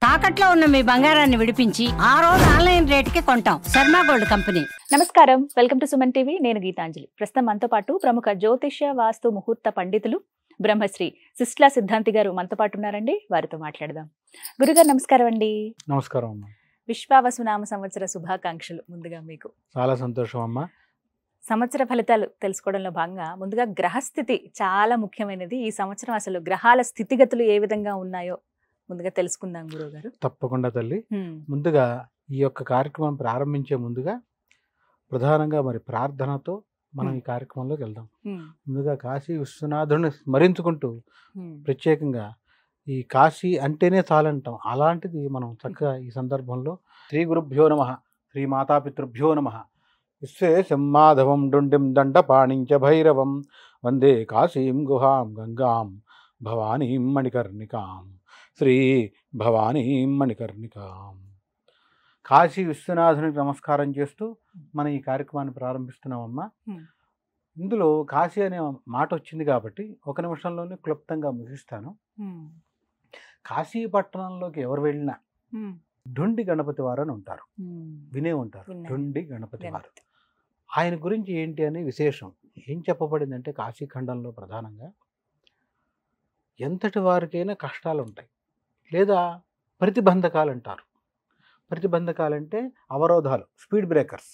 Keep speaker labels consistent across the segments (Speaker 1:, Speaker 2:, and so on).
Speaker 1: తాకట్లో ఉన్న మీ బంగారాన్ని విడిపించి ఆ రోజు ఆన్లైన్ రేటుకి కొంటాం. Sharma gold company.
Speaker 2: నమస్కారం, వెల్కమ్ టు సుమన్ టీవీ. నేను గీతాంజలి. ప్రస్తుతం మనతో పాటు ప్రముఖ జ్యోతిష్య వాస్తు ముహూర్త పండితులు బ్రహ్మశ్రీ సిస్లా సిద్ధాంతి గారు మనతో పాటు ఉన్నారండి. వారితో మాట్లాడదాం. గురుగారు నమస్కారం అండి.
Speaker 3: నమస్కారం అమ్మా.
Speaker 2: విశ్వావసునామ సంవత్సర శుభాకాంక్షలు ముందుగా మీకు.
Speaker 3: చాలా సంతోషం అమ్మా.
Speaker 2: సంవత్సర ఫలితాలు తెలుసుకోవడంలో భాగంగా ముందుగా గ్రహస్థితి చాలా ముఖ్యమైనది. ఈ సంవత్సరం అసలు గ్రహాల స్థితిగతులు ఏ విధంగా ఉన్నాయో ముందుగా తెలుసుకుందాం గురువు గారు.
Speaker 3: తప్పకుండా తల్లి. ముందుగా ఈ యొక్క కార్యక్రమం ప్రారంభించే ముందుగా ప్రధానంగా మరి ప్రార్థనతో మనం ఈ కార్యక్రమంలోకి వెళ్దాం. ముందుగా కాశీ విశ్వనాథుడిని స్మరించుకుంటూ ప్రత్యేకంగా ఈ కాశీ అంటేనే చాలంటాం. అలాంటిది మనం చక్కగా ఈ సందర్భంలో శ్రీ గురుభ్యో నమః, శ్రీ మాతాపితృభ్యో నమః, విశ్వేశం మాధవం డుండిం దండపాణించ భైరవం వందే కాశీం గుహాం గంగాం భవానీం మణికర్ణికాం శ్రీ భవానీం మణికర్ణికాం. కాశీ విశ్వనాథునికి నమస్కారం చేస్తూ మనం ఈ కార్యక్రమాన్ని ప్రారంభిస్తున్నామమ్మా. ఇందులో కాశీ అనే మాట వచ్చింది కాబట్టి ఒక నిమిషంలోనే క్లుప్తంగా ముగిస్తాను. కాశీ పట్టణంలోకి ఎవరు వెళ్ళినా ఢుండి గణపతి వారు అని ఉంటారు, వినే ఉంటారు. ఢుండి గణపతి వారు, ఆయన గురించి ఏంటి అనే విశేషం ఏం చెప్పబడిందంటే, కాశీఖండంలో ప్రధానంగా ఎంతటి వారికైనా కష్టాలు ఉంటాయి, లేదా ప్రతిబంధకాలు అంటారు. ప్రతిబంధకాలంటే అవరోధాలు, స్పీడ్ బ్రేకర్స్.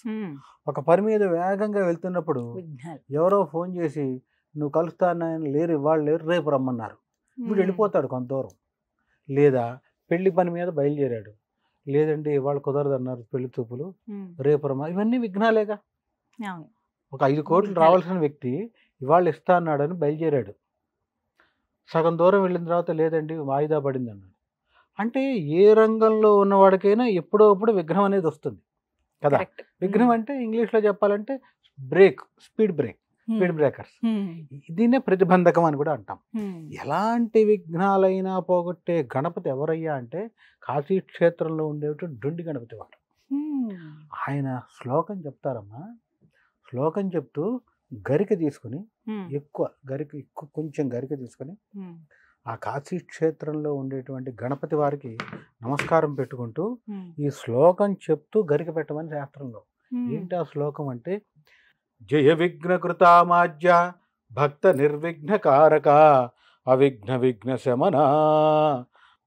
Speaker 3: ఒక పని మీద వేగంగా వెళ్తున్నప్పుడు ఎవరో ఫోన్ చేసి నువ్వు కలుస్తానని లేరు, ఇవాళ లేరు, రేపు రమ్మన్నారు. వీడు వెళ్ళిపోతాడు కొంత దూరం. లేదా పెళ్లి పని మీద బయలుదేరాడు, లేదండి ఇవాళ కుదరదన్నారు పెళ్లి చూపులు, రేపు రమ్మ. ఇవన్నీ విఘ్నాలేగా. ఒక 5 కోట్లు రావాల్సిన వ్యక్తి ఇవాళ ఇస్తా అన్నాడని బయలుదేరాడు, సగం దూరం వెళ్ళిన తర్వాత లేదండి వాయిదా పడింది అన్నాడు. అంటే ఏ రంగంలో ఉన్నవాడికైనా ఎప్పుడో అప్పుడు విఘ్నం అనేది వస్తుంది కదా. విఘ్నం అంటే ఇంగ్లీష్లో చెప్పాలంటే బ్రేక్, స్పీడ్ బ్రేకర్స్. దీన్నే ప్రతిబంధకం అని కూడా అంటాం. ఎలాంటి విఘ్నాలైనా పోగొట్టే గణపతి ఎవరయ్యా అంటే కాశీ క్షేత్రంలో ఉండేటువంటి ఢుండి గణపతి వారు. ఆయన శ్లోకం చెప్తారమ్మా. శ్లోకం చెప్తూ గరిక తీసుకుని కొంచెం గరిక తీసుకుని ఆ కాశీ క్షేత్రంలో ఉండేటువంటి గణపతి వారికి నమస్కారం పెట్టుకుంటూ ఈ శ్లోకం చెప్తూ గరిక పెట్టమని శాస్త్రంలో. ఏంటి ఆ శ్లోకం అంటే, జయ విఘ్నకృతామాజ్య భక్త నిర్విఘ్నకారక అవిఘ్న విఘ్న శమన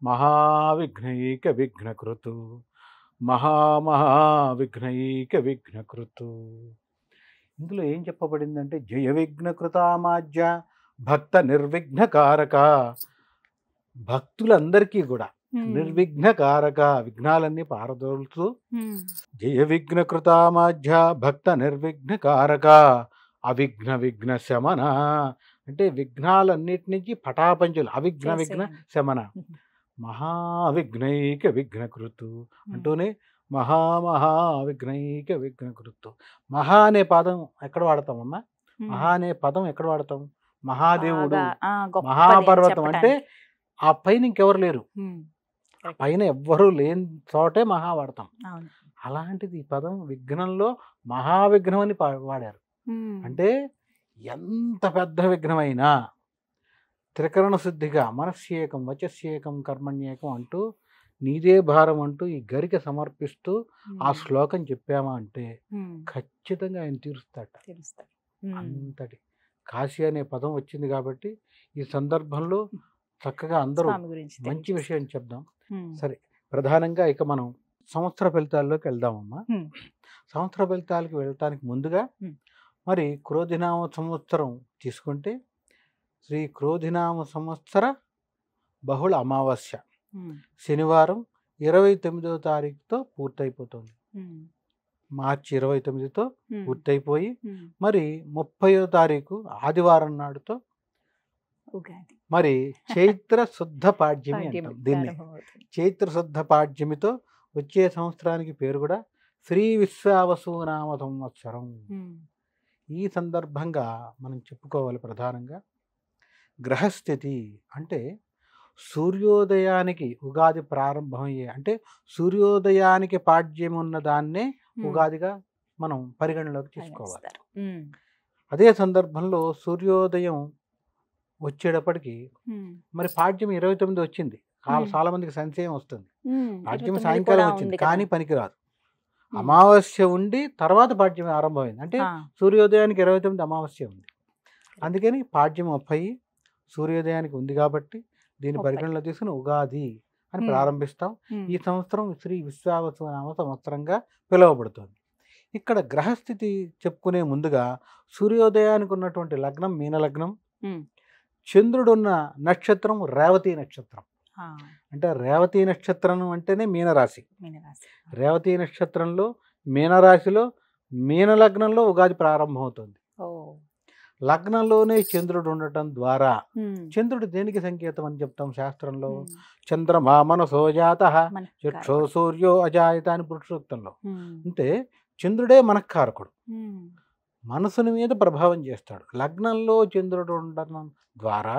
Speaker 3: మహావిఘ్నైక విఘ్నకృతు మహావిఘ్నైక విఘ్నకృతు. ఇందులో ఏం చెప్పబడిందంటే, జయ విఘ్నకృతామాజ్య భక్త నిర్విఘ్నకారక, భక్తులందరికీ కూడా నిర్విఘ్నకారక, విఘ్నాలన్నీ పారదోలుతూ, జయ విఘ్నకృతామాధ్య భక్త నిర్విఘ్నకారక అవిఘ్న విఘ్న శమన, అంటే విఘ్నాలన్నిటి నుంచి పటాపంచులు, అవిఘ్న విఘ్న శమన మహావిఘ్నైక విఘ్నకృతు అంటూనే మహావిఘ్నైక విఘ్నకృతు. మహా అనే పదం ఎక్కడ వాడతామమ్మా? మహా అనే పదం ఎక్కడ వాడతాం? మహాదేవుడు, మహాపర్వతం. అంటే ఆ పైన ఇంకెవరు లేరు, పైన ఎవ్వరూ లేని చోటే మహా వాడతాం. అలాంటిది ఈ పదం విఘ్నంలో మహావిఘ్నం అని వాడారు. అంటే ఎంత పెద్ద విఘ్నమైనా త్రికరణ శుద్ధిగా మనస్యేకం వచస్యేకం కర్మణ్యేకం అంటూ నీదే భారం అంటూ ఈ గరిక సమర్పిస్తూ ఆ శ్లోకం చెప్పామా అంటే ఖచ్చితంగా ఆయన తీరుస్తాడు. అంతటి కాశీ అనే పదం వచ్చింది కాబట్టి ఈ సందర్భంలో చక్కగా అందరూ మంచి విషయం చెప్దాం. సరే, ప్రధానంగా ఇక మనం సంవత్సర ఫలితాల్లోకి వెళ్దామమ్మా. సంవత్సర ఫలితాలకు వెళ్ళటానికి ముందుగా మరి క్రోధినామ సంవత్సరం తీసుకుంటే, శ్రీ క్రోధినామ సంవత్సర బహుళ అమావాస్య శనివారం 29వ తారీఖుతో పూర్తయిపోతుంది. మార్చి 29తో పూర్తయిపోయి మరి 30వ తారీఖు ఆదివారం నాడుతో మరి చైత్ర శుద్ధ పాడ్యమి అంటాం దీన్ని. చైత్ర శుద్ధ పాడ్యమితో వచ్చే సంవత్సరానికి పేరు కూడా శ్రీ విశ్వావసునామ సంవత్సరం. ఈ సందర్భంగా మనం చెప్పుకోవాలి ప్రధానంగా గ్రహస్థితి అంటే సూర్యోదయానికి ఉగాది ప్రారంభమయ్యే, అంటే సూర్యోదయానికి పాడ్యం ఉన్న దాన్నే ఉగాదిగా మనం పరిగణలోకి తీసుకోవాలి. అదే సందర్భంలో సూర్యోదయం వచ్చేటప్పటికి మరి పాడ్యం 29 వచ్చింది, చాలా మందికి సంశయం వస్తుంది. పాడ్యమి
Speaker 2: 29
Speaker 3: సాయంకాలం
Speaker 2: కూడా
Speaker 3: వచ్చింది
Speaker 2: ఉంది కదా.
Speaker 3: కానీ పనికిరాదు. అమావాస్య ఉండి తర్వాత పాడ్యమి ఆరంభమైంది. అంటే సూర్యోదయానికి 29 అమావాస్య ఉంది. అందుకని పాడ్యం 30 సూర్యోదయానికి ఉంది కాబట్టి దీన్ని
Speaker 2: 30.
Speaker 3: పరిగణలో తీసుకుని ఉగాది అని ప్రారంభిస్తాం. ఈ సంవత్సరం శ్రీ విశ్వావసునామ సంవత్సరంగా పిలువబడుతుంది. ఇక్కడ గ్రహస్థితి చెప్పుకునే ముందుగా సూర్యోదయానికి ఉన్నటువంటి లగ్నం మీనలగ్నం, చంద్రుడున్న నక్షత్రం రేవతి నక్షత్రం. అంటే రేవతి నక్షత్రం అంటేనే మీనరాశి. రేవతి నక్షత్రంలో మీనరాశిలో మీనలగ్నంలో ఉగాది ప్రారంభమవుతుంది. లగ్నంలోనే చంద్రుడు ఉండటం ద్వారా, చంద్రుడు దేనికి సంకేతం అని చెప్తాం శాస్త్రంలో? చంద్రమా మనసో జాతః చక్షో సూర్యో అజాయత అని పురుషోక్తంలో. అంటే చంద్రుడే మనఃకారకుడు, మనసుని మీద ప్రభావం చేస్తాడు. లగ్నంలో చంద్రుడు ఉండటం ద్వారా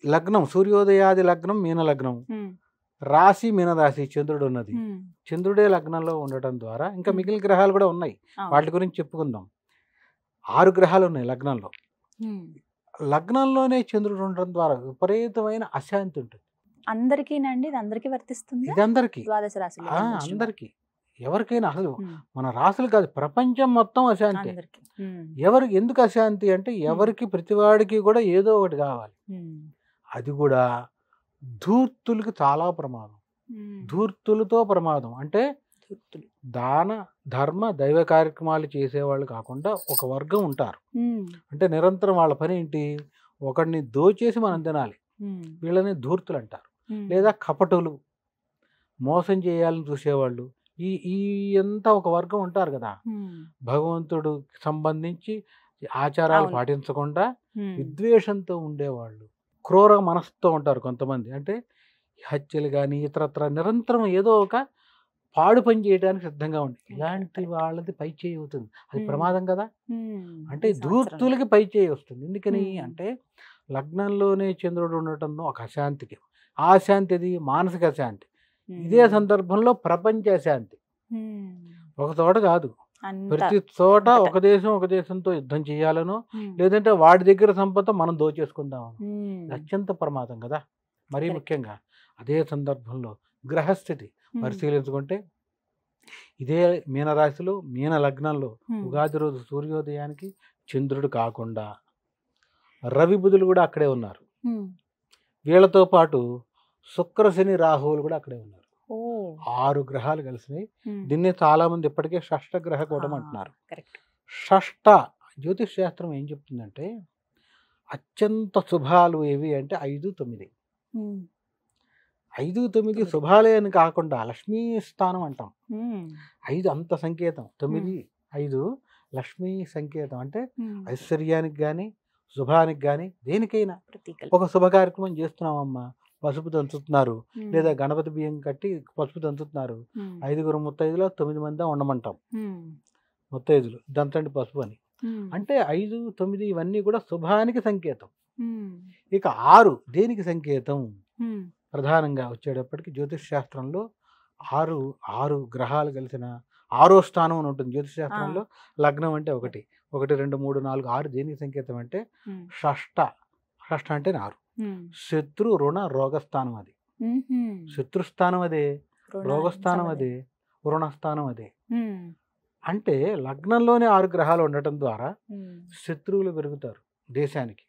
Speaker 3: లగ్నం సూర్యోదయాది లగ్నం మీనలగ్నం, రాశి మీనరాశి చంద్రుడు ఉన్నది. చంద్రుడే లగ్నంలో ఉండటం ద్వారా ఇంకా మిగిలిన గ్రహాలు కూడా ఉన్నాయి, వాటి గురించి చెప్పుకుందాం. 6 గ్రహాలు ఉన్నాయి లగ్నంలో. లగ్నంలోనే చంద్రుడు ఉండడం ద్వారా విపరీతమైన అశాంతి ఉంటుంది.
Speaker 2: అందరికీనండి? ఇది అందరికీ వర్తిస్తుంది?
Speaker 3: ఇది అందరికీ,
Speaker 2: ద్వాదశ రాశులు
Speaker 3: అందరికీ, ఎవరికైనా. అసలు మన రాసులు కాదు, ప్రపంచం మొత్తం అశాంతి. ఎవరికి ఎందుకు అశాంతి అంటే ఎవరికి ప్రతివాడికి కూడా ఏదో ఒకటి కావాలి. అది కూడా ధూర్తులకి చాలా ప్రమాదం. ధూర్తులతో ప్రమాదం అంటే దాన ధర్మ దైవ కార్యక్రమాలు చేసేవాళ్ళు కాకుండా ఒక వర్గం ఉంటారు. అంటే నిరంతరం వాళ్ళ పని ఏంటి? ఒకడిని దోచేసి మనం తినాలి. వీళ్ళని ధూర్తులు అంటారు. లేదా కపటులు, మోసం చేయాలని చూసేవాళ్ళు. ఈ అంతా ఒక వర్గం ఉంటారు కదా. భగవంతుడు సంబంధించి ఆచారాలు పాటించకుండా విద్వేషంతో ఉండేవాళ్ళు, క్రూర మనసుతో ఉంటారు కొంతమంది. అంటే హత్యలు కానీ ఇతరత్ర నిరంతరం ఏదో ఒక పాడు పని చేయడానికి సిద్ధంగా ఉంది. ఇలాంటి వాళ్ళది పై చేయి అవుతుంది. అది ప్రమాదం కదా. అంటే ధూర్తులకి పై చేయి వస్తుంది. ఎందుకని అంటే లగ్నంలోనే చంద్రుడు ఉండటం ఒక అశాంతికి. ఆ అశాంతి అది మానసిక అశాంతి. ఇదే సందర్భంలో ప్రపంచ అశాంతి. ఒక చోట కాదు, ప్రతి చోట ఒక దేశంతో యుద్ధం చేయాలనో లేదంటే వాడి దగ్గర సంపద మనం దోచేసుకుందామను. అత్యంత ప్రమాదం కదా. మరీ ముఖ్యంగా అదే సందర్భంలో గ్రహస్థితి పరిశీలించుకుంటే ఇదే మీనరాశిలో మీన లగ్నంలో ఉగాది రోజు సూర్యోదయానికి చంద్రుడు కాకుండా రవి బుధులు కూడా అక్కడే ఉన్నారు. వీళ్ళతో పాటు శుక్ర శని రాహువులు కూడా అక్కడే ఉన్నారు. 6 గ్రహాలు కలిసినాయి. దీన్ని చాలా మంది ఇప్పటికే షష్ఠ గ్రహ కూటమి అంటున్నారు. షష్ఠ జ్యోతిష్ శాస్త్రం ఏం చెప్తుందంటే అత్యంత శుభాలు ఏవి అంటే 5, 9. 5, 9 శుభాలే అని కాకుండా లక్ష్మీ స్థానం అంటాం. 5 అంత సంకేతం, 9, 5 లక్ష్మీ సంకేతం. అంటే ఐశ్వర్యానికి కానీ శుభానికి కానీ దేనికైనా ఒక శుభ కార్యక్రమం చేస్తున్నామమ్మా, పసుపు దంచుతున్నారు, లేదా గణపతి బియ్యం కట్టి పసుపు దంచుతున్నారు. 5 ముత్తైదులో 9 మంది ఉండమంటాం. ముత్తైదులు దంచండి పసుపు అని. అంటే 5, 9 ఇవన్నీ కూడా శుభానికి సంకేతం. ఇక 6 దేనికి సంకేతం? ప్రధానంగా వచ్చేటప్పటికి జ్యోతిష్ శాస్త్రంలో 6 గ్రహాలు కలిసిన 6వ స్థానం అని ఉంటుంది జ్యోతిష్ శాస్త్రంలో. లగ్నం అంటే 1, 2, 3, 4, 6 దేనికి సంకేతం అంటే షష్ఠ. షష్ఠ అంటే 6. శత్రు రుణ రోగస్థానం అది. శత్రుస్థానం అదే, రోగస్థానం అదే, రుణస్థానం అదే. అంటే లగ్నంలోనే 6 గ్రహాలు ఉండటం ద్వారా శత్రువులు పెరుగుతారు. దేశానికి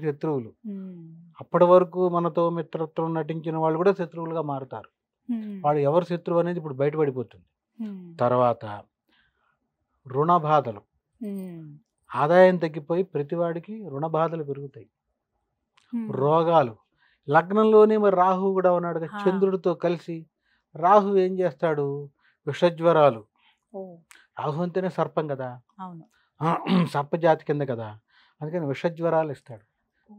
Speaker 3: శత్రువులు. అప్పటి వరకు మనతో మిత్రత్వం నటించిన వాళ్ళు కూడా శత్రువులుగా మారుతారు. వాడు ఎవరు శత్రువు అనేది ఇప్పుడు బయటపడిపోతుంది. తర్వాత రుణ బాధలు, ఆదాయం తగ్గిపోయి ప్రతివాడికి రుణ బాధలు పెరుగుతాయి. రోగాలు, లగ్నంలోనే మరి రాహు కూడా ఉన్నాడు కదా చంద్రుడితో కలిసి. రాహు ఏం చేస్తాడు? విషజ్వరాలు. రాహు అంటేనే సర్పం కదా, సర్పజాతి కింద కదా, అందుకని విషజ్వరాలు ఇస్తాడు.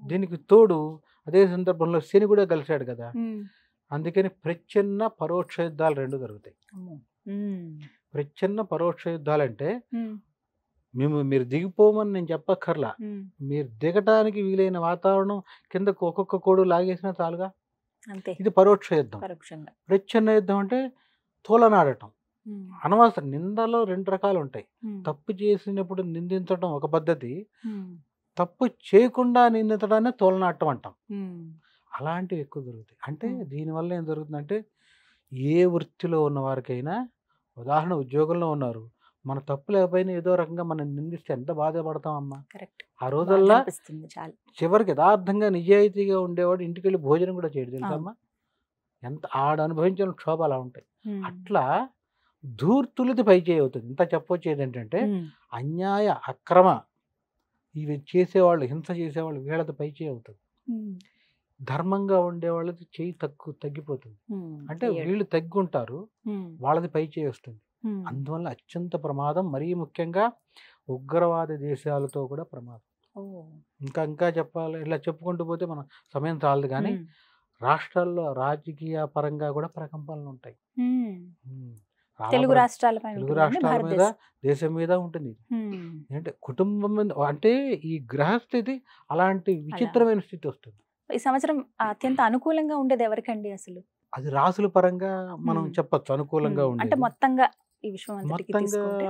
Speaker 3: దీనికి తోడు అదే సందర్భంలో శని కూడా కలిశాడు కదా, అందుకని ప్రచ్ఛన్న పరోక్ష యుద్ధాలు 2 జరుగుతాయి. ప్రచ్ఛన్న పరోక్ష యుద్ధాలు అంటే మీరు దిగిపోమని నేను చెప్పక్కర్లా, మీరు దిగటానికి వీలైన వాతావరణం కిందకు ఒక్కొక్క కోడు లాగేసినా చాలుగా. ఇది పరోక్ష యుద్ధం. ప్రచ్ఛన్న యుద్ధం అంటే తోలనాడటం. అనవసరం నిందలో 2 రకాలు ఉంటాయి. తప్పు చేసినప్పుడు నిందించడం ఒక పద్ధతి, తప్పు చేయకుండా నిందించడాన్ని తోలనాడటం అంటాం. అలాంటివి ఎక్కువ దొరుకుతాయి. అంటే
Speaker 2: ఉమ్.
Speaker 3: దీనివల్ల ఏం జరుగుతుందంటే ఏ వృత్తిలో ఉన్న వారికైనా, ఉదాహరణ ఉద్యోగంలో ఉన్నారు, మన తప్పు లేకపోయినా ఏదో రకంగా మనం నిందిస్తే ఎంత బాధపడతాం అమ్మా.
Speaker 2: కరెక్ట్.
Speaker 3: ఆ
Speaker 2: బాధ
Speaker 3: రోజుల్లో
Speaker 2: అనిపిస్తుంది చాలా.
Speaker 3: చివరికి యథార్థంగా నిజాయితీగా ఉండేవాడు ఇంటికి వెళ్ళి భోజనం కూడా చేయడు, తెలుసా
Speaker 2: అవును.
Speaker 3: అమ్మా. ఎంత ఆడ అనుభవించిన క్షోభ అలా ఉంటాయి.
Speaker 2: ఉమ్.
Speaker 3: అట్లా ధూర్తులది పై చేయి అవుతుంది. ఇంత చెప్పొచ్చేది ఏంటంటే
Speaker 2: ఉమ్.
Speaker 3: అన్యాయ అక్రమ ఇవి చేసేవాళ్ళు, హింస చేసేవాళ్ళు వీళ్ళది పై చేయి అవుతుంది.
Speaker 2: ఉమ్.
Speaker 3: ధర్మంగా ఉండేవాళ్ళది చేయి తగ్గిపోతుంది.
Speaker 2: ఉమ్.
Speaker 3: అంటే
Speaker 2: ఏడు.
Speaker 3: వీళ్ళు తగ్గుంటారు,
Speaker 2: ఉమ్.
Speaker 3: వాళ్ళది పై చేయి వస్తుంది.
Speaker 2: ఉమ్.
Speaker 3: అందువల్ల అత్యంత ప్రమాదం, మరీ ముఖ్యంగా ఉగ్రవాద దేశాలతో కూడా ప్రమాదం.
Speaker 2: ఓ.
Speaker 3: ఇంకా ఇంకా చెప్పాలి, ఇలా చెప్పుకుంటూ పోతే మనం సమయం చాలదు. కానీ
Speaker 2: ఉమ్.
Speaker 3: రాష్ట్రాల్లో రాజకీయ పరంగా కూడా ప్రకంపనలు ఉంటాయి.
Speaker 2: ఉమ్.
Speaker 3: ఉమ్. చాలా
Speaker 2: తెలుగు
Speaker 3: ప్ర-
Speaker 2: రాష్ట్రాల పైన
Speaker 3: తెలుగు
Speaker 2: ఉంటుందండి
Speaker 3: రాష్ట్రాల మీద,
Speaker 2: భారతదేశం.
Speaker 3: దేశం మీద ఉంటుంది.
Speaker 2: ఉమ్.
Speaker 3: ఏంటంటే కుటుంబం మీద, అంటే ఈ గ్రహస్థితి అలాంటి విచిత్రమైన స్థితి వస్తుంది.
Speaker 2: ఈ సంవత్సరం అత్యంత అనుకూలంగా ఉండేది ఎవరికండి అసలు?
Speaker 3: అది రాసుల పరంగా మనం
Speaker 2: ఉమ్.
Speaker 3: చెప్పొచ్చు అనుకూలంగా
Speaker 2: ఉమ్. అంటే
Speaker 3: ఉండేది.
Speaker 2: మొత్తంగా ఈ విశ్వం అంతటికి
Speaker 3: మొత్తంగా
Speaker 2: తీసుకుంటే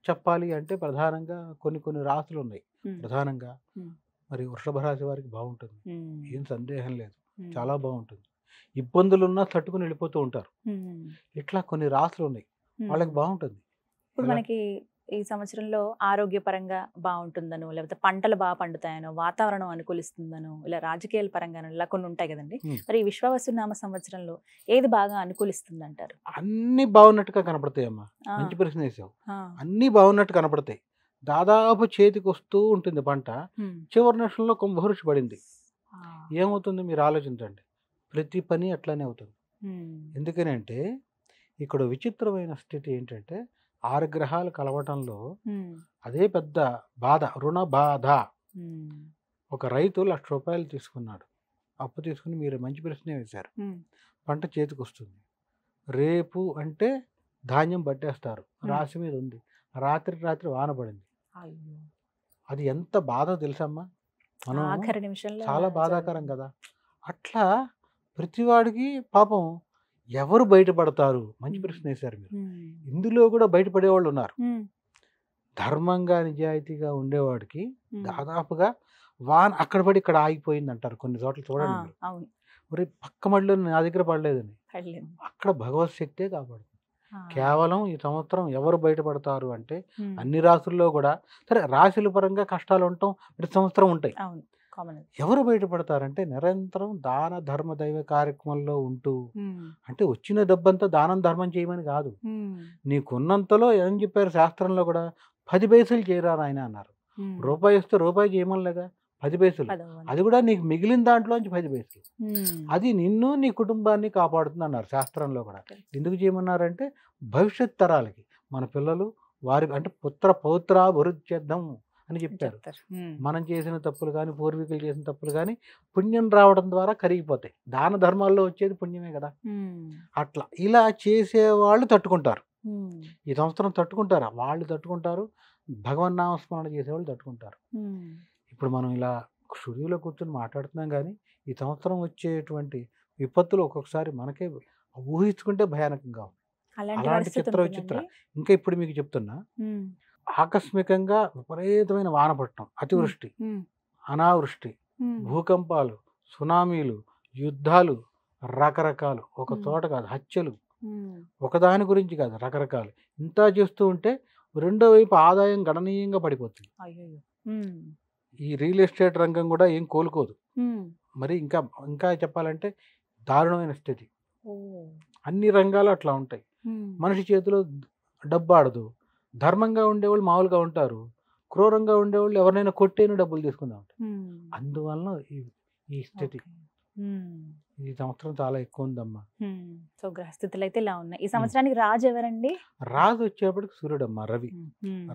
Speaker 3: చెప్పాలి అంటే ప్రధానంగా కొన్ని రాసులు ఉన్నాయి.
Speaker 2: ఉమ్.
Speaker 3: ప్రధానంగా
Speaker 2: ఉమ్.
Speaker 3: మరి వృషభ రాశి వారికి బాగుంటుంది,
Speaker 2: ఉమ్.
Speaker 3: ఏం సందేహం లేదు,
Speaker 2: ఉమ్.
Speaker 3: చాలా బాగుంటుంది. ఇబ్బందులున్నా తట్టుకుని వెళ్ళిపోతూ ఉంటారు.
Speaker 2: ఉమ్.
Speaker 3: ఇట్లా కొన్ని రాసులు ఉన్నాయి,
Speaker 2: ఉమ్.
Speaker 3: వాళ్ళకి బాగుంటుంది.
Speaker 2: ఇప్పుడు
Speaker 3: ఎలా?
Speaker 2: మనకి ఈ సంవత్సరంలో ఆరోగ్యపరంగా బాగుంటుందనో, లేకపోతే పంటలు బాగా పండుతాయనో, వాతావరణం అనుకూలిస్తుందనో, ఇలా రాజకీయాల పరంగానో ఇలా కొన్ని ఉంటాయి కదండి.
Speaker 3: ఉమ్.
Speaker 2: మరి ఈ విశ్వావసునామ సంవత్సరంలో ఏది బాగా అనుకూలిస్తుంది అంటారు?
Speaker 3: అన్ని బాగున్నట్టుగా కనపడతాయి అమ్మా.
Speaker 2: ఆ,
Speaker 3: మంచి ప్రశ్న వేసావు.
Speaker 2: ఆ,
Speaker 3: అన్నీ బాగున్నట్టు కనపడతాయి. దాదాపు చేతికి వస్తూ ఉంటుంది పంట.
Speaker 2: ఉమ్,
Speaker 3: చివరి నిమిషంలో కుంభవృషి పడింది,
Speaker 2: ఆ,
Speaker 3: ఏమవుతుంది మీరు ఆలోచించండి. ప్రతి పని అట్లానే అవుతుంది.
Speaker 2: ఉమ్,
Speaker 3: ఎందుకని అంటే ఇక్కడ విచిత్రమైన స్థితి ఏంటంటే 6 గ్రహాలు కలవటంలో
Speaker 2: ఉమ్,
Speaker 3: అదే పెద్ద బాధ, రుణ బాధ.
Speaker 2: ఉమ్,
Speaker 3: ఒక రైతు ₹1,00,000 తీసుకున్నాడు, అప్పు తీసుకుని, మీరు మంచి ప్రశ్నే వేశారు.
Speaker 2: ఉమ్,
Speaker 3: పంట చేతికి వస్తుంది, రేపు అంటే ధాన్యం పట్టేస్తారు, రాశి మీద ఉంది, రాత్రి వాన పడింది.
Speaker 2: అయ్యో.
Speaker 3: అది ఎంత బాధో తెలుసమ్మా. మనం
Speaker 2: ఆఖరి నిమిషంలో
Speaker 3: చాలా బాధాకరం
Speaker 2: జరుగుతుంది.
Speaker 3: కదా. అట్లా ప్రతివాడికి పాపం ఎవరు బయటపడతారు? మంచి ప్రశ్న వేశారు మీరు.
Speaker 2: ఉమ్,
Speaker 3: ఇందులో కూడా బయటపడేవాళ్ళు ఉన్నారు.
Speaker 2: ఉమ్,
Speaker 3: ధర్మంగా నిజాయితీగా ఉండేవాడికి
Speaker 2: ఉమ్.
Speaker 3: దాదాపుగా వాన అక్కడ పడి ఇక్కడ ఆగిపోయింది అంటారు కొన్ని చోట్ల.
Speaker 2: ఆ,
Speaker 3: చూడండి మీరు,
Speaker 2: అవును.
Speaker 3: మరి పక్క మడిలో నా దగ్గర పడలేదని,
Speaker 2: పడలేదు.
Speaker 3: అక్కడ భగవత్ శక్తే కాపాడుతుంది.
Speaker 2: ఆ,
Speaker 3: కేవలం ఈ సంవత్సరం ఎవరు బయటపడతారు అంటే
Speaker 2: ఉమ్,
Speaker 3: అన్ని రాసుల్లో కూడా, సరే రాశుల పరంగా కష్టాలు ఉండటం ప్రతి సంవత్సరం ఉంటాయి.
Speaker 2: అవును, కామన్.
Speaker 3: ఎవరు బయటపడతారంటే నిరంతరం దాన ధర్మ దైవ కార్యక్రమంలో ఉంటూ, అంటే వచ్చిన డబ్బంతా దానం ధర్మం చేయమని కాదు, నీకున్నంతలో ఏం చెప్పారు శాస్త్రంలో కూడా, 10 పైసలు చేయరా నాయన అన్నారు. రూపాయి ఇస్తే రూపాయి చేయమనిలేగా, 10 పైసలు, అది కూడా నీకు మిగిలిన దాంట్లోంచి 10 పైసలు, అది నిన్ను నీ కుటుంబాన్ని కాపాడుతుంది అన్నారు శాస్త్రంలో కూడా. ఎందుకు చేయమన్నారంటే భవిష్యత్ తరాలకి, మన పిల్లలు వారి అంటే పుత్ర పౌత్ర వృద్ధ్యర్థం అని చెప్పారు. మనం చేసిన తప్పులు కానీ, పూర్వీకులు చేసిన తప్పులు కానీ పుణ్యం రావడం ద్వారా కరిగిపోతాయి. దాన ధర్మాల్లో వచ్చేది పుణ్యమే కదా. అట్లా ఇలా చేసేవాళ్ళు తట్టుకుంటారు, ఈ సంవత్సరం తట్టుకుంటారా వాళ్ళు తట్టుకుంటారు, భగవన్నామస్మరణ చేసేవాళ్ళు తట్టుకుంటారు. ఇప్పుడు మనం ఇలా స్టూడియోలో కూర్చొని మాట్లాడుతున్నాం కానీ ఈ సంవత్సరం వచ్చేటువంటి విపత్తులు ఒక్కొక్కసారి మనకే ఊహించుకుంటే భయానకంగా ఉంది. అలాంటి చిత్ర ఇంకా ఇప్పుడు మీకు చెప్తున్నా, ఆకస్మికంగా విపరీతమైన వాన పడటం, అతివృష్టి, అనావృష్టి, భూకంపాలు, సునామీలు, యుద్ధాలు, రకరకాలు, ఒక చోట కాదు హత్యలు, ఒకదాని గురించి కాదు రకరకాలు, ఇంత చేస్తూ ఉంటే రెండో వైపు ఆదాయం గణనీయంగా పడిపోతుంది. ఈ రియల్ ఎస్టేట్ రంగం కూడా ఏం కోలుకోదు. మరి ఇంకా ఇంకా చెప్పాలంటే దారుణమైన స్థితి. అన్ని రంగాలు అట్లా ఉంటాయి. మనిషి చేతిలో డబ్బు ఆడదు. ధర్మంగా ఉండేవాళ్ళు మామూలుగా ఉంటారు, క్రూరంగా ఉండేవాళ్ళు ఎవరినైనా కొట్టేను డబ్బులు తీసుకుందా ఉంటారు. అందువలన ఈ స్థితి ఈ సంవత్సరం చాలా ఎక్కువ ఉందమ్మా.
Speaker 2: సో గ్రహస్థితులు అయితే ఇలా ఉన్నాయి. ఈ సంవత్సరానికి రాజు ఎవరండి?
Speaker 3: రాజు వచ్చేప్పటికి సూర్యుడమ్మా, రవి.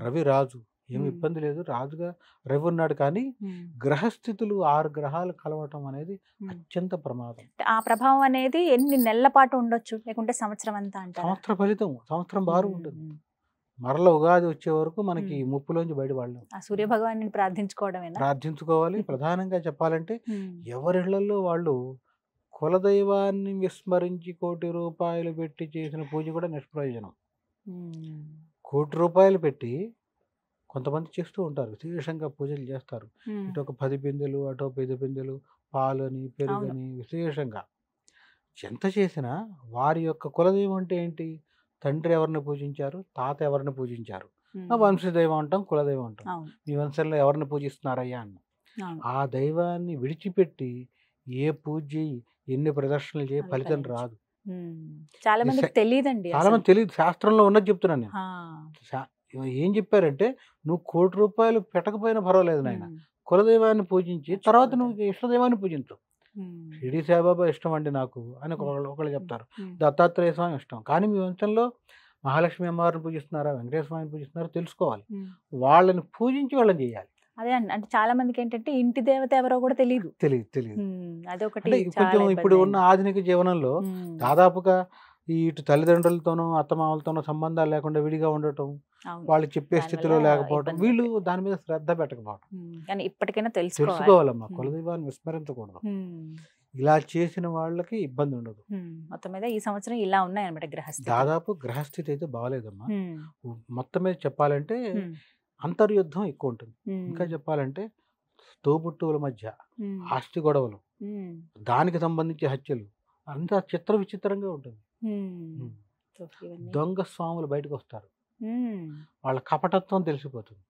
Speaker 3: రవి రాజు, ఏమి ఇబ్బంది లేదు, రాజుగా రవి ఉన్నాడు. కానీ గ్రహస్థితులు 6 గ్రహాలు కలవటం అనేది అత్యంత ప్రమాదం.
Speaker 2: ఆ ప్రభావం అనేది ఎన్ని నెలల పాటు ఉండొచ్చు, లేకుంటే సంవత్సరం అంతా అంటారా?
Speaker 3: సంవత్సర ఫలితం, సంవత్సరం బారు ఉంటుంది. మరల ఉగాది వచ్చే వరకు మనకి ముప్పులోంచి బయటపడలేం.
Speaker 2: ఆ సూర్య భగవాన్ని ప్రార్థించుకోవడమేనా?
Speaker 3: ప్రార్థించుకోవాలి. ప్రధానంగా చెప్పాలంటే ఎవరిళ్లలో వాళ్ళు కులదైవాన్ని విస్మరించి ₹1,00,00,000 పెట్టి చేసిన పూజ కూడా నిష్ప్రయోజనం. ₹1,00,00,000 పెట్టి కొంతమంది చేస్తూ ఉంటారు, విశేషంగా పూజలు చేస్తారు. ఇటు ఒక 10 బిందెలు, అటు 5 బిందెలు, పాలని పెరుగని విశేషంగా ఎంత చేసినా వారి యొక్క కులదైవం అంటే ఏంటి? తండ్రి ఎవరిని పూజించారు, తాత ఎవరిని పూజించారు, వంశదైవం అంటాం, కులదైవం అంటాం. మీ వంశంలో ఎవరిని పూజిస్తున్నారయ్యా అన్న ఆ దైవాన్ని విడిచిపెట్టి ఏ పూజ చేయి, ఎన్ని ప్రదర్శనలు చేయి, ఫలితం రాదు.
Speaker 2: చాలా మందికి తెలియదండి,
Speaker 3: చాలా మంది తెలియదు. శాస్త్రంలో ఉన్నది చెప్తున్నాను నేను. ఏం చెప్పారంటే, నువ్వు ₹1,00,00,000 పెట్టకపోయినా పర్వాలేదు నాయన, కులదైవాన్ని పూజించి తర్వాత నువ్వు ఇష్టదైవాన్ని పూజించు. షిరిడి సాయిబాబా ఇష్టం అండి నాకు అని ఒకళ్ళు చెప్తారు, దత్తాత్రేయ స్వామి ఇష్టం. కానీ మీ వంశంలో మహాలక్ష్మి అమ్మవారిని పూజిస్తున్నారా, వెంకటేశ్వర స్వామిని పూజిస్తున్నారా తెలుసుకోవాలి. వాళ్ళని పూజించి వాళ్ళని చేయాలి.
Speaker 2: అదే అంటే చాలా మందికి ఏంటంటే ఇంటి దేవత ఎవరో కూడా తెలియదు. అదొకటి
Speaker 3: కొంచెం ఇప్పుడు ఉన్న ఆధునిక జీవనంలో దాదాపుగా ఇటు తల్లిదండ్రులతోనూ అత్తమామలతోనూ సంబంధాలు లేకుండా విడిగా ఉండటం, వాళ్ళు చెప్పే స్థితిలో లేకపోవడం, వీళ్ళు దాని మీద శ్రద్ధ పెట్టకపోవడం.
Speaker 2: కానీ ఇప్పటికైనా
Speaker 3: తెలుసుకోవాలమ్మా, కులదైవాన్ని విస్మరించకూడదు. ఇలా చేసిన వాళ్ళకి ఇబ్బంది ఉండదు.
Speaker 2: మొత్తం మీద ఈ సంవత్సరం ఇలా ఉన్నాయన్నమాట గ్రహస్థితి.
Speaker 3: దాదాపు గ్రహస్థితి అయితే బాగాలేదమ్మా. మొత్తం మీద చెప్పాలంటే అంతర్యుద్ధం ఎక్కువ ఉంటుంది. ఇంకా చెప్పాలంటే తోబుట్టువుల మధ్య ఆస్తి గొడవలు, దానికి సంబంధించి హత్యలు, అంతా చిత్ర విచిత్రంగా ఉంటుంది. దొంగ స్వాములు బయటకు వస్తారు, వాళ్ళ కపటత్వం తెలిసిపోతుంది.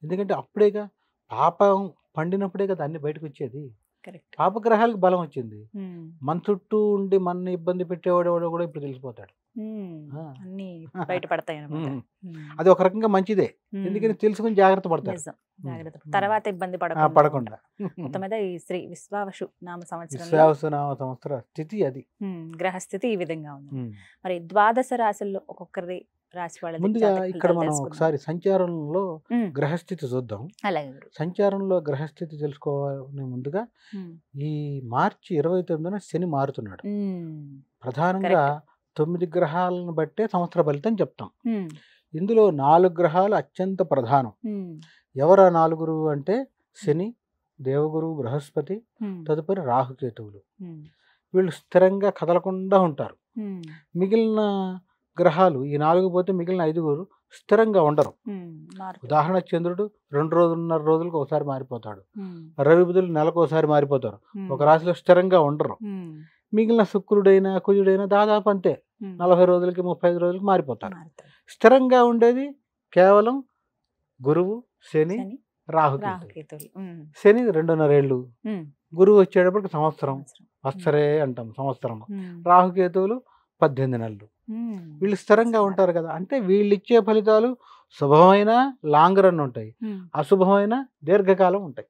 Speaker 3: ఎందుకంటే అప్పుడేగా పాపం పండినప్పుడే కదా అన్ని బయటకు వచ్చేది. పాపగ్రహాలకు బలం వచ్చింది. మన చుట్టూ ఉండి మన ఇబ్బంది పెట్టేవాడు కూడా ఇప్పుడు తెలిసిపోతాడు. అది ఒక రకంగా మంచిదే, ఎందుకని తెలుసుకుని జాగ్రత్త పడతాడు.
Speaker 2: తర్వాత ఇబ్బంది పడకుండా. మొత్తం మీద ఈ శ్రీ విశ్వావసునామ
Speaker 3: సంవత్సర స్థితి అది,
Speaker 2: గ్రహస్థితి ఈ విధంగా ఉంది. మరి ద్వాదశ రాశుల్లో ఒక్కొక్కరి రాశి వాళ్ళ
Speaker 3: ముందుగా ఇక్కడ మనం ఒకసారి సంచారంలో గ్రహస్థితి చూద్దాం. సంచారంలో గ్రహస్థితి తెలుసుకోవాలని ముందుగా ఈ మార్చి 29న శని మారుతున్నాడు. ప్రధానంగా 9 గ్రహాలను బట్టే సంవత్సర ఫలితం చెప్తాం. ఇందులో 4 గ్రహాలు అత్యంత ప్రధానం. ఎవరు 4 అంటే శని, దేవగురు, బృహస్పతి, తదుపరి రాహుకేతువులు. వీళ్ళు స్థిరంగా కదలకుండా ఉంటారు. మిగిలిన గ్రహాలు ఈ 4 పోతే మిగిలిన 5 స్థిరంగా ఉండరు. ఉదాహరణ చంద్రుడు 2.5 రోజులకు ఒకసారి మారిపోతాడు. రవి బుధులు నెలకు ఒకసారి మారిపోతారు. ఒక రాశిలో స్థిరంగా ఉండరు. మిగిలిన శుక్రుడైనా కుజుడైనా దాదాపు అంతే, 40 రోజులకి 35 రోజులకి మారిపోతారు. స్థిరంగా ఉండేది కేవలం గురువు, శని, రాహుకేతువులు. శని 2.5 ఏళ్ళు, గురువు వచ్చేటప్పటికి సంవత్సరం, వత్సరే అంటాం సంవత్సరం. రాహుకేతువులు 18 నెలలు. వీళ్ళు స్థిరంగా ఉంటారు కదా, అంటే వీళ్ళు ఇచ్చే ఫలితాలు శుభమైన లాంగ్ రన్ ఉంటాయి, అశుభమైన దీర్ఘకాలం ఉంటాయి.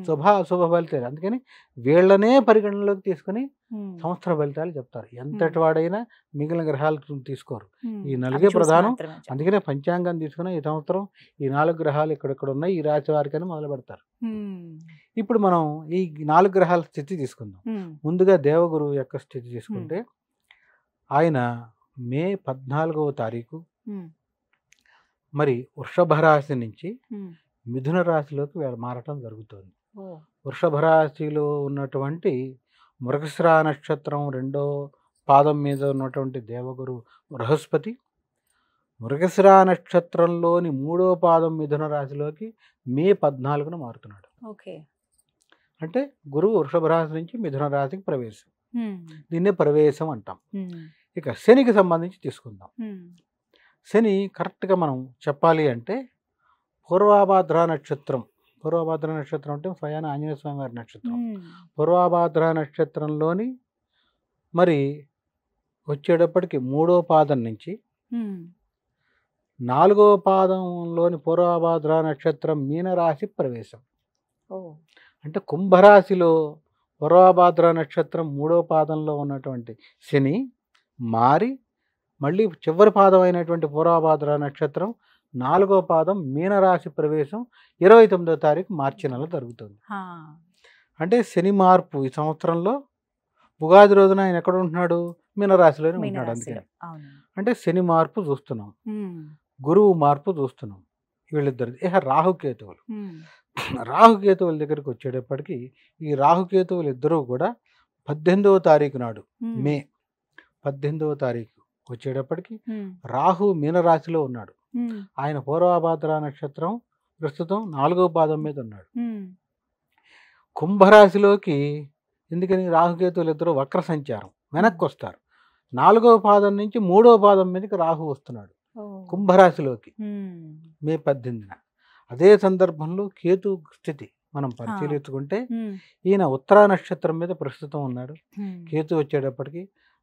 Speaker 3: శుభ అశుభ ఫలితాలు. అందుకని వీళ్ళనే పరిగణనలోకి తీసుకుని సంవత్సర ఫలితాలు చెప్తారు. ఎంతటి వాడైనా మిగిలిన గ్రహాలు తీసుకోరు, ఈ 4 ప్రధానం. అందుకనే పంచాంగం తీసుకుని ఈ సంవత్సరం ఈ 4 గ్రహాలు ఇక్కడెక్కడ ఉన్నాయి, ఈ రాశి వారికని మొదలు పెడతారు. ఇప్పుడు మనం ఈ 4 గ్రహాల స్థితి తీసుకుందాం. ముందుగా దేవగురువు యొక్క స్థితి తీసుకుంటే ఆయన మే 14వ తారీఖు మరి వృషభ రాశి నుంచి మిథున రాశిలోకి మారటం జరుగుతుంది. వృషభ రాశిలో ఉన్నటువంటి మృగశిర నక్షత్రం 2వ పాదం మీద ఉన్నటువంటి దేవగురు బృహస్పతి మృగశిర నక్షత్రంలోని 3వ పాదం మిథున రాశిలోకి మే 14న మారుతున్నాడు. అంటే గురువు వృషభ రాశి నుంచి మిథున రాశికి ప్రవేశం, దీన్నే ప్రవేశం అంటాం. ఇక శనికి సంబంధించి తీసుకుందాం. శని కరెక్ట్గా మనం చెప్పాలి అంటే పూర్వాభాద్ర నక్షత్రం అంటే స్వయాన ఆంజనేయ స్వామి వారి నక్షత్రం. పూర్వాభాద్ర నక్షత్రంలోని మరి వచ్చేటప్పటికి 3వ పాదం నుంచి 4వ పాదంలోని పూర్వాభాద్ర నక్షత్రం మీనరాశి ప్రవేశం. అంటే కుంభరాశిలో పూర్వాభాద్ర నక్షత్రం 3వ పాదంలో ఉన్నటువంటి శని మారి మళ్ళీ చివరి పాదం అయినటువంటి పూర్వాభాద్ర నక్షత్రం 4వ పాదం మీనరాశి ప్రవేశం 29వ తారీఖు మార్చి నెల జరుగుతుంది. అంటే శని మార్పు ఈ సంవత్సరంలో ఉగాది రోజున ఆయన ఎక్కడ ఉంటున్నాడు? మీనరాశిలోనే ఉంటున్నాడు. అందుకని అంటే శని మార్పు చూస్తున్నాం, గురువు మార్పు చూస్తున్నాం వీళ్ళిద్దరు. ఇక రాహుకేతువులు, రాహుకేతువుల దగ్గరికి వచ్చేటప్పటికి ఈ రాహుకేతువులు ఇద్దరూ కూడా 18వ తారీఖు నాడు మే 18వ తారీఖు వచ్చేటప్పటికి రాహు మీనరాశిలో ఉన్నాడు. ఆయన పూర్వాభాద్ర నక్షత్రం ప్రస్తుతం 4వ పాదం మీద ఉన్నాడు. కుంభరాశిలోకి ఎందుకని రాహుకేతువులు ఇద్దరు వక్ర సంచారం వెనక్కి వస్తారు. 4వ పాదం నుంచి 3వ పాదం మీదకి రాహు వస్తున్నాడు కుంభరాశిలోకి మే 18న. అదే సందర్భంలో కేతు స్థితి మనం పరిశీలించుకుంటే ఈయన ఉత్తరా నక్షత్రం మీద ప్రస్తుతం ఉన్నాడు. కేతు వచ్చేటప్పటికి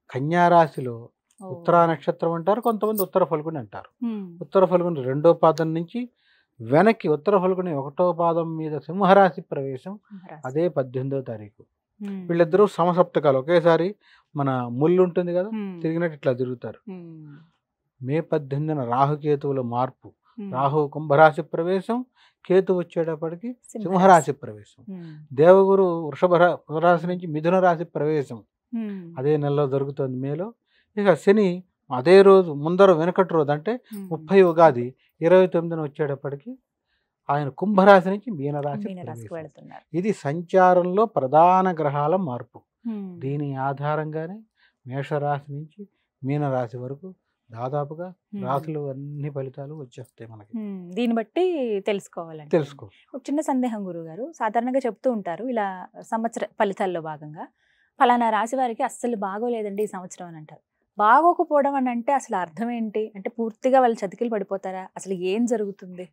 Speaker 3: కన్యా రాశిలో ఉత్తరా నక్షత్రం అంటారు, కొంతమంది ఉత్తర ఫల్గుని అంటారు. ఉత్తర ఫల్గుని 2వ పాదం నుంచి వెనక్కి ఉత్తర ఫల్గుని 1వ పాదం మీద సింహరాశి ప్రవేశం అదే 18వ తారీఖు. వీళ్ళిద్దరూ సమసప్తకాలు ఒకేసారి మన ముళ్ళు ఉంటుంది కదా తిరిగినట్టు ఇట్లా తిరుగుతారు. మే 18న రాహుకేతువుల మార్పు. రాహు కుంభరాశి ప్రవేశం, కేతు వచ్చేటప్పటికి సింహరాశి ప్రవేశం. దేవగురు వృషభ రాశి నుంచి మిథున రాశి ప్రవేశం అదే నెలలో జరుగుతుంది మేలో. ఇక శని అదే రోజు ముందర వెనకటి రోజు అంటే 30 ఉగాది 29న వచ్చేటప్పటికి ఆయన కుంభరాశి నుంచి మీనరాశి వెళుతున్నారు. ఇది సంచారంలో ప్రధాన గ్రహాల మార్పు. దీని ఆధారంగానే మేషరాశి నుంచి మీనరాశి వరకు దాదాపుగా రాశులు అన్ని ఫలితాలు వచ్చేస్తాయి మనకి.
Speaker 2: దీన్ని బట్టి తెలుసుకోవాలండి.
Speaker 3: తెలుసుకో.
Speaker 2: ఒక చిన్న సందేహం గురుగారు, సాధారణంగా చెప్తూ ఉంటారు ఇలా సంవత్సర ఫలితాల్లో భాగంగా ఫలానా రాశి వారికి అస్సలు బాగోలేదండి ఈ సంవత్సరం అని అంటారు. బాగోకపోవడం అని అంటే అసలు అర్థం ఏంటి? అంటే పూర్తిగా వాళ్ళు చతికిలు పడిపోతారా? అసలు ఏం జరుగుతుంది?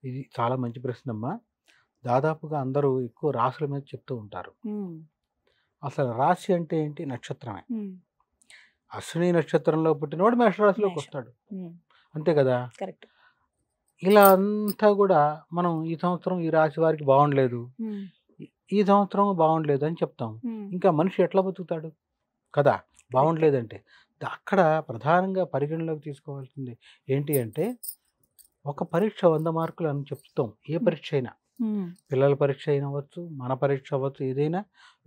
Speaker 3: ఇది చాలా మంచి ప్రశ్న అమ్మా. దాదాపుగా అందరూ ఎక్కువ రాశుల మీద చెప్తూ ఉంటారు. అసలు రాశి అంటే ఏంటి? నక్షత్రమే. అశ్విని నక్షత్రంలో పుట్టినవాడు మేషరాశిలోకి వస్తాడు, అంతే కదా.
Speaker 2: కరెక్ట్.
Speaker 3: ఇలా అంతా కూడా మనం ఈ సంవత్సరం ఈ రాశి వారికి బాగుండలేదు, ఈ సంవత్సరం బాగుండలేదు అని చెప్తాం. ఇంకా మనిషి ఎట్లా బతుకుతాడు కదా బాగుండలేదంటే. అక్కడ ప్రధానంగా పరిగణలోకి తీసుకోవాల్సింది ఏంటి అంటే, ఒక పరీక్ష 100 మార్కులు అని చెప్తాం. ఏ పరీక్ష అయినా, పిల్లల పరీక్ష అయినా అవ్వచ్చు, మన పరీక్ష అవ్వచ్చు, ఏదైనా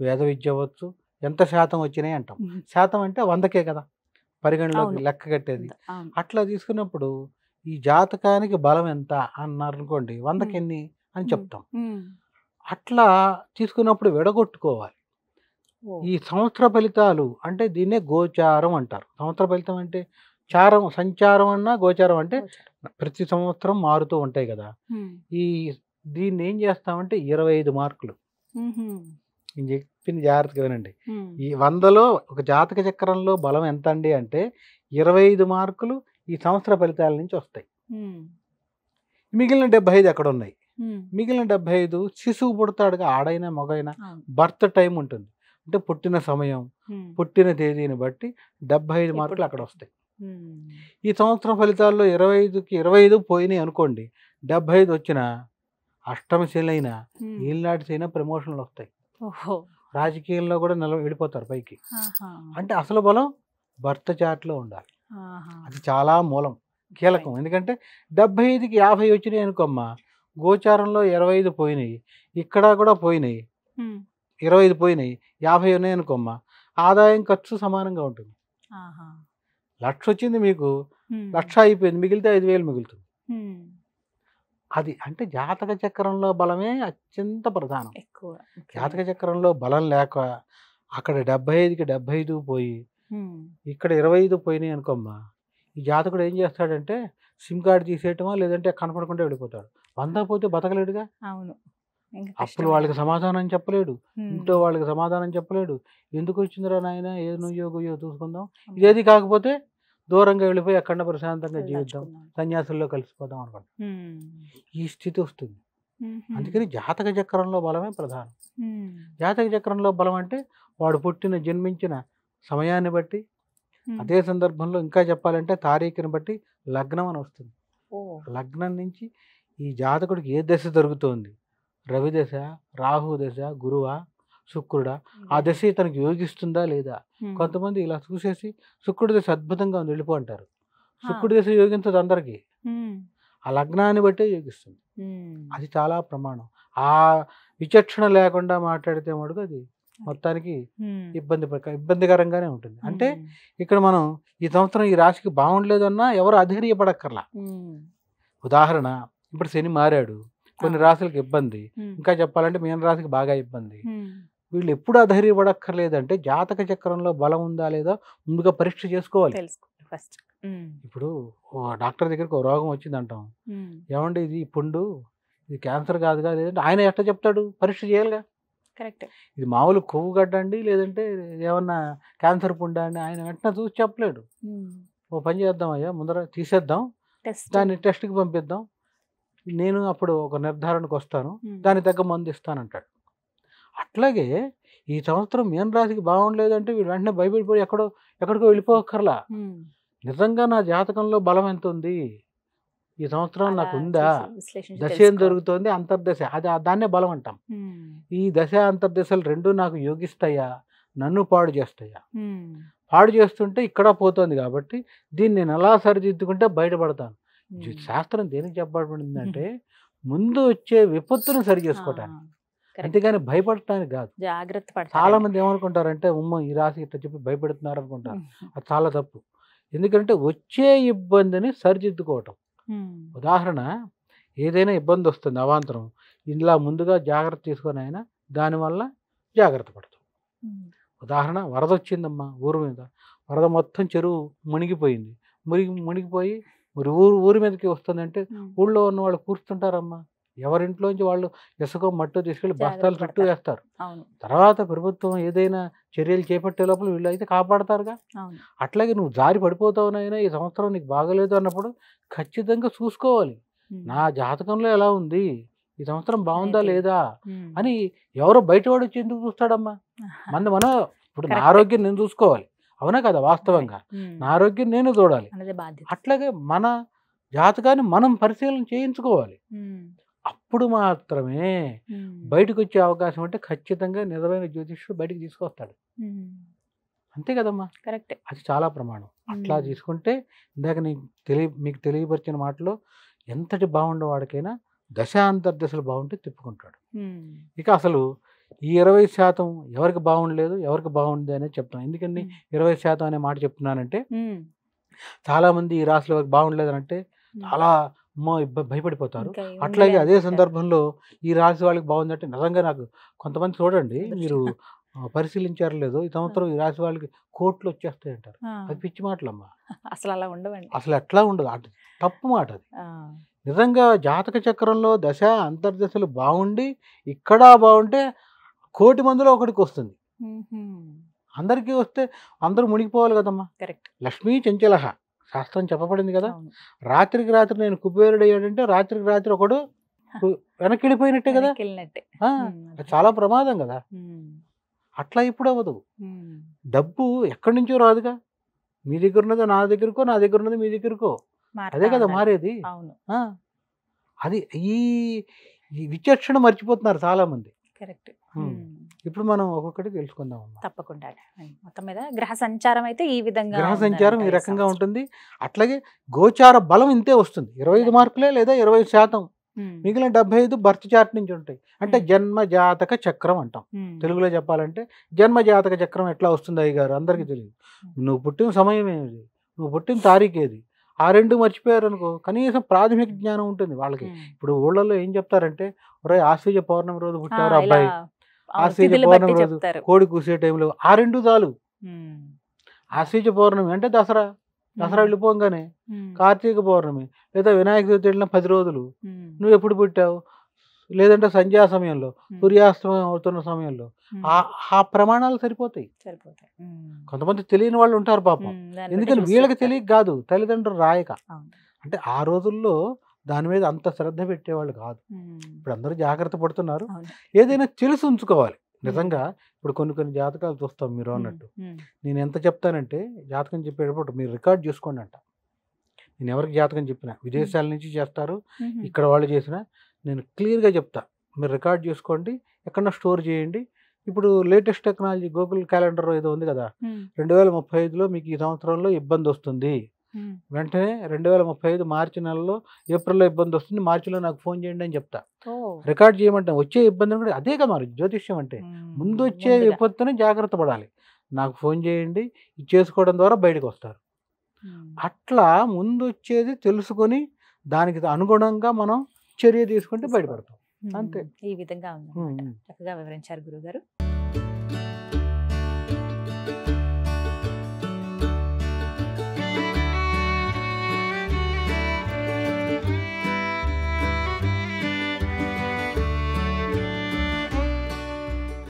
Speaker 3: వేద విద్య అవ్వచ్చు, ఎంత శాతం వచ్చినాయి అంటాం. శాతం అంటే 100కే కదా పరిగణలోకి లెక్క కట్టేది. అట్లా తీసుకున్నప్పుడు ఈ జాతకానికి బలం ఎంత అన్నారు అనుకోండి, 100కి ఎన్ని అని చెప్తాం. అట్లా తీసుకున్నప్పుడు విడగొట్టుకోవాలి. ఈ సంవత్సర ఫలితాలు అంటే దీన్నే గోచారం అంటారు. సంవత్సర ఫలితం అంటే సంచారం అన్నా గోచారం అంటే ప్రతి సంవత్సరం మారుతూ ఉంటాయి కదా. ఈ దీన్ని ఏం చేస్తామంటే 25 మార్కులు. నేను చెప్పింది జాగ్రత్తగా వినండి. ఈ 100లో ఒక జాతక చక్రంలో బలం ఎంత అండి అంటే 25 మార్కులు ఈ సంవత్సర ఫలితాల నుంచి వస్తాయి. మిగిలిన 75 ఎక్కడ ఉన్నాయి? మిగిలిన 75 శిశువు పుడతాడుగా, ఆడైనా మగైనా బర్త్ టైం ఉంటుంది. అంటే పుట్టిన సమయం, పుట్టిన తేదీని బట్టి 75 మార్కులు అక్కడ వస్తాయి. ఈ సంవత్సరం ఫలితాల్లో 25కి 25 పోయినాయి అనుకోండి, 75 వచ్చిన అష్టమ శని అయినా ఈనాటి అయినా ప్రమోషన్లు వస్తాయి. రాజకీయాల్లో కూడా వెళ్ళిపోతారు పైకి. అంటే అసలు బలం భర్త చాట్లో ఉండాలి. అది చాలా మూలం, కీలకం. ఎందుకంటే 75కి 50 వచ్చినాయి అనుకోమ్మా, గోచారంలో 25 పోయినాయి, ఇక్కడ కూడా పోయినాయి, 25 పోయినాయి, 50 ఉన్నాయి అనుకోమ్మా, ఆదాయం ఖర్చు సమానంగా ఉంటుంది. 1,00,000 వచ్చింది మీకు, 1,00,000 అయిపోయింది, మిగిలితే 5,000 మిగులుతుంది. అది అంటే జాతక చక్రంలో బలమే అత్యంత ప్రధానం. జాతక చక్రంలో బలం లేక అక్కడ 75కి 75 పోయి ఇక్కడ 25 పోయినాయి అనుకోమ్మా, ఈ జాతకుడు ఏం చేస్తాడంటే సిమ్ కార్డు తీసేయటమా లేదంటే కనపడకుండా వెళ్ళిపోతాడు. 100 పోతే బతకలేడుగా.
Speaker 2: అవును.
Speaker 3: అప్పుడు వాళ్ళకి సమాధానం చెప్పలేడు, ఇంట్లో వాళ్ళకి సమాధానం చెప్పలేడు. ఎందుకు వచ్చిందిరా నాయన, ఏది నువ్వో గుయ్యో చూసుకుందాం, ఇదేది కాకపోతే దూరంగా వెళ్ళిపోయి అక్కడ ప్రశాంతంగా జీవిద్దాం, సన్యాసుల్లో కలిసిపోదాం అనుకుంటాం. ఈ స్థితి వస్తుంది. అందుకని జాతక చక్రంలో బలమే ప్రధానం. జాతక చక్రంలో బలం అంటే వాడు జన్మించిన సమయాన్ని బట్టి, అదే సందర్భంలో ఇంకా చెప్పాలంటే తారీఖుని బట్టి లగ్నం అని వస్తుంది. లగ్నం నుంచి ఈ జాతకుడికి ఏ దశ జరుగుతోంది, రవి దశ, రాహు దశ, గురువా, శుక్రుడా, ఆ దశ తనకి యోగిస్తుందా లేదా. కొంతమంది ఇలా చూసేసి శుక్రుడి దశ అద్భుతంగా ఉంది వెళ్ళిపో అంటారు. శుక్రుడి దశ యోగించదు అందరికీ, ఆ లగ్నాన్ని బట్టే యోగిస్తుంది. అది చాలా ప్రమాణం. ఆ విచక్షణ లేకుండా మాట్లాడితే మటుకు అది మొత్తానికి ఇబ్బందికరంగానే ఉంటుంది. అంటే ఇక్కడ మనం ఈ సంవత్సరం ఈ రాశికి బాగుండలేదన్నా ఎవరు అధైర్యపడక్కర్లా. ఉదాహరణ, ఇప్పుడు శని మారాడు, కొన్ని రాశులకు ఇబ్బంది, ఇంకా చెప్పాలంటే మీన రాశికి బాగా ఇబ్బంది. వీళ్ళు ఎప్పుడు అధైర్యపడక్కర్లేదంటే జాతక చక్రంలో బలం ఉందా లేదా ముందుగా పరీక్ష చేసుకోవాలి. ఇప్పుడు డాక్టర్ దగ్గరికి ఒక రోగం వచ్చింది అంటాం, ఏమండి ఇది పుండు, ఇది క్యాన్సర్ కాదుగా, లేదంటే ఆయన ఎట్లా చెప్తాడు, పరీక్ష చేయాలిగా.
Speaker 2: కరెక్ట్.
Speaker 3: ఇది మామూలు కొవ్వు గడ్డ అండి లేదంటే ఏమన్నా క్యాన్సర్ పుండా అండి ఆయన వెంటనే చూసి చెప్పలేడు. ఓ పని చేద్దాం అయ్యా, ముందర తీసేద్దాం,
Speaker 2: టెస్ట్.
Speaker 3: దాన్ని టెస్ట్కి పంపిద్దాం, నేను అప్పుడు ఒక నిర్ధారణకు వస్తాను, దానికి తగ్గ మందు ఇస్తానంటాడు. అట్లాగే ఈ సంవత్సరం మీన రాశికి బాగుండలేదంటే వీడు వెంటనే భయపడిపోయి ఎక్కడికో వెళ్ళిపోకర్లా. నిజంగా నా జాతకంలో బలం ఎంత ఉంది, ఈ సంవత్సరం నాకు ఉందా, దశ ఏం జరుగుతోంది, అంతర్దశ, అది దాన్నే బలం అంటాం. ఈ దశ అంతర్దశలు రెండు నాకు యోగిస్తాయా, నన్ను పాడు చేస్తాయా? పాడు చేస్తుంటే ఇక్కడ పోతుంది కాబట్టి దీన్ని నేను ఎలా సరిదిద్దుకుంటే బయటపడతాను. శాస్త్రం దేనికి చెప్పబడిందంటే ముందు వచ్చే విపత్తును సరి చేసుకోవటానికి, అంతేగాని భయపడటానికి కాదు.
Speaker 2: జాగ్రత్త పడాలి.
Speaker 3: చాలా మంది ఏమనుకుంటారంటే ఈ రాశి ఇట్లా చెప్పి భయపెడుతున్నారు అనుకుంటారు. అది చాలా తప్పు. ఎందుకంటే వచ్చే ఇబ్బందిని సరిదిద్దుకోవటం. ఉదాహరణ, ఏదైనా ఇబ్బంది వస్తుంది అవాంతరం, ఇలా ముందుగా జాగ్రత్త తీసుకొని అయినా దానివల్ల జాగ్రత్త పడతాం. ఉదాహరణ, వరద వచ్చిందమ్మా ఊరు మీద, వరద మొత్తం చెరువు మునిగిపోయింది, మునిగిపోయి మరి ఊరి మీదకి వస్తుందంటే ఊళ్ళో ఉన్న వాళ్ళు కూర్చుంటారమ్మా, ఎవరింట్లోంచి వాళ్ళు ఇసుక మట్టు తీసుకెళ్ళి బస్తాలు చుట్టూ వేస్తారు. తర్వాత ప్రభుత్వం ఏదైనా చర్యలు చేపట్టే లోపల వీళ్ళు అయితే కాపాడతారుగా. అట్లాగే నువ్వు జారి పడిపోతావునైనా ఈ సంవత్సరం నీకు బాగలేదు అన్నప్పుడు ఖచ్చితంగా చూసుకోవాలి, నా జాతకంలో ఎలా ఉంది, ఈ సంవత్సరం బాగుందా లేదా అని. ఎవరో బయటవాడు వచ్చి ఎందుకు చూస్తాడమ్మా? మనం ఇప్పుడు నా ఆరోగ్యం నేను చూసుకోవాలి, అవునా కదా? వాస్తవంగా నా ఆరోగ్యం నేను చూడాలి. అట్లాగే మన జాతకాన్ని మనం పరిశీలన చేయించుకోవాలి. అప్పుడు మాత్రమే బయటకు వచ్చే అవకాశం అంటే ఖచ్చితంగా నిజమైన జ్యోతిష్యుడు బయటకు తీసుకొస్తాడు. అంతే కదమ్మా?
Speaker 2: కరెక్ట్.
Speaker 3: అది చాలా ప్రమాణం. అట్లా తీసుకుంటే ఇందాక మీకు తెలియపరిచిన మాటలో ఎంతటి బాగుండేవాడికైనా దశాంతర్దశలు బాగుంటే తిప్పుకుంటాడు. ఇక అసలు ఈ 20% ఎవరికి బాగుండలేదు, ఎవరికి బాగుంది అనేది చెప్తాను. ఎందుకని 20% అనే మాట చెప్తున్నానంటే, చాలా మంది ఈ రాశిలో ఎవరికి బాగుండలేదు అంటే చాలా భయపడిపోతారు. అట్లాగే అదే సందర్భంలో ఈ రాశి వాళ్ళకి బాగుందంటే నిజంగా నాకు కొంతమంది చూడండి, మీరు పరిశీలించారు లేదో, ఈ సంవత్సరం ఈ రాశి వాళ్ళకి కోట్లు వచ్చేస్తాయి అంటారు. అది పిచ్చి మాటలమ్మా.
Speaker 2: అసలు అలా ఉండవండి.
Speaker 3: అసలు ఎట్లా ఉండదు, అది తప్పు మాట. అది నిజంగా జాతక చక్రంలో దశ అంతర్దశలు బాగుండి ఇక్కడ బాగుంటే 1,00,00,000 మందిలో ఒకటికి వస్తుంది. అందరికీ వస్తే అందరూ మునిగిపోవాలి కదమ్మా.
Speaker 2: కరెక్ట్.
Speaker 3: లక్ష్మీ చంచలహ శాస్త్రం చెప్పబడింది కదా. రాత్రికి రాత్రి నేను కుబేరుడు అయ్యాడంటే రాత్రికి రాత్రి ఒకడు వెనక్కి వెళ్ళిపోయినట్టే కదా. చాలా ప్రమాదం కదా. అట్లా ఇప్పుడు అవ్వదు. డబ్బు ఎక్కడి నుంచో రాదుగా, మీ దగ్గర ఉన్నదో నా దగ్గరకో, నా దగ్గర ఉన్నది మీ దగ్గరకో, అదే కదా మారేది. అది ఈ విచక్షణ మర్చిపోతున్నారు చాలా మంది.
Speaker 2: కరెక్ట్.
Speaker 3: ఇప్పుడు మనం ఒక్కొక్కటి తెలుసుకుందాం.
Speaker 2: తప్పకుండా. మొత్తం మీద గ్రహ సంచారం అయితే ఈ విధంగా,
Speaker 3: గ్రహ సంచారం ఈ రకంగా ఉంటుంది. అట్లాగే గోచార బలం ఇంతే వస్తుంది, 25 మార్కులే లేదా 20%. మిగిలిన 75 బర్త్ చార్ట్ నుంచి ఉంటాయి. అంటే జన్మ జాతక చక్రం అంటాం తెలుగులో చెప్పాలంటే. జన్మ జాతక చక్రం ఎట్లా వస్తుంది అయ్యగారు? అందరికీ తెలియదు. నువ్వు పుట్టిన సమయం ఏది, నువ్వు పుట్టిన తారీఖు ఏది, ఆ రెండు మర్చిపోయారు అనుకో, కనీసం ప్రాథమిక జ్ఞానం ఉంటుంది వాళ్ళకి. ఇప్పుడు ఊళ్ళల్లో ఏం చెప్తారంటే, ఒరే ఆశ్వీజ పౌర్ణమి రోజు పుట్టారు అబ్బాయి, ఆశ్వీజ పౌర్ణమి రోజు కోడి కూసే టైంలో ఆ రెండు చాలు. ఆశ్వీజ పౌర్ణమి అంటే దసరా, దసరా వెళ్ళిపోగానే కార్తీక పౌర్ణమి లేదా వినాయక చవితి వెళ్ళిన 10 రోజులు నువ్వు ఎప్పుడు పుట్టావు, లేదంటే సంధ్యా సమయంలో, సూర్యాస్తమయం అవుతున్న సమయంలో, ఆ ప్రమాణాలు సరిపోతాయి. కొంతమంది తెలియని వాళ్ళు ఉంటారు పాపం. ఎందుకని వీళ్ళకి తెలియక కాదు, తల్లిదండ్రులు రాయక. అంటే ఆ రోజుల్లో దాని మీద అంత శ్రద్ధ పెట్టేవాళ్ళు కాదు. ఇప్పుడు అందరూ జాగ్రత్త పడుతున్నారు. ఏదైనా తెలిసి ఉంచుకోవాలి. నిజంగా ఇప్పుడు కొన్ని జాతకాలు చూస్తాం మీరు అన్నట్టు. నేను ఎంత చెప్తానంటే, జాతకం చెప్పేటప్పుడు మీరు రికార్డ్ చేసుకోండి అంట. నేను ఎవరికి జాతకం చెప్పినా, విదేశాల నుంచి చేస్తారు, ఇక్కడ వాళ్ళు చేసినా, నేను క్లియర్గా చెప్తా, మీరు రికార్డ్ చేసుకోండి, ఎక్కడన్నా స్టోర్ చేయండి. ఇప్పుడు లేటెస్ట్ టెక్నాలజీ గూగుల్ క్యాలెండర్ ఏదో ఉంది కదా, 2035లో మీకు ఈ సంవత్సరంలో ఇబ్బంది వస్తుంది, వెంటనే 2035 మార్చి నెలలో, ఏప్రిల్లో ఇబ్బంది వస్తుంది, మార్చిలో నాకు ఫోన్ చేయండి అని చెప్తా. రికార్డ్ చేయమంటే వచ్చే ఇబ్బంది కూడా అదే కదా మరి జ్యోతిష్యం అంటే. ముందు వచ్చే విపత్తుని జాగ్రత్త పడాలి, నాకు ఫోన్ చేయండి, ఇది చేసుకోవడం ద్వారా బయటకు వస్తారు. అట్లా ముందు వచ్చేది తెలుసుకొని దానికి అనుగుణంగా మనం చర్య తీసుకుంటే బయటపడతాం. అంతే.
Speaker 2: ఈ విధంగా చక్కగా వివరించారు గురుగారు.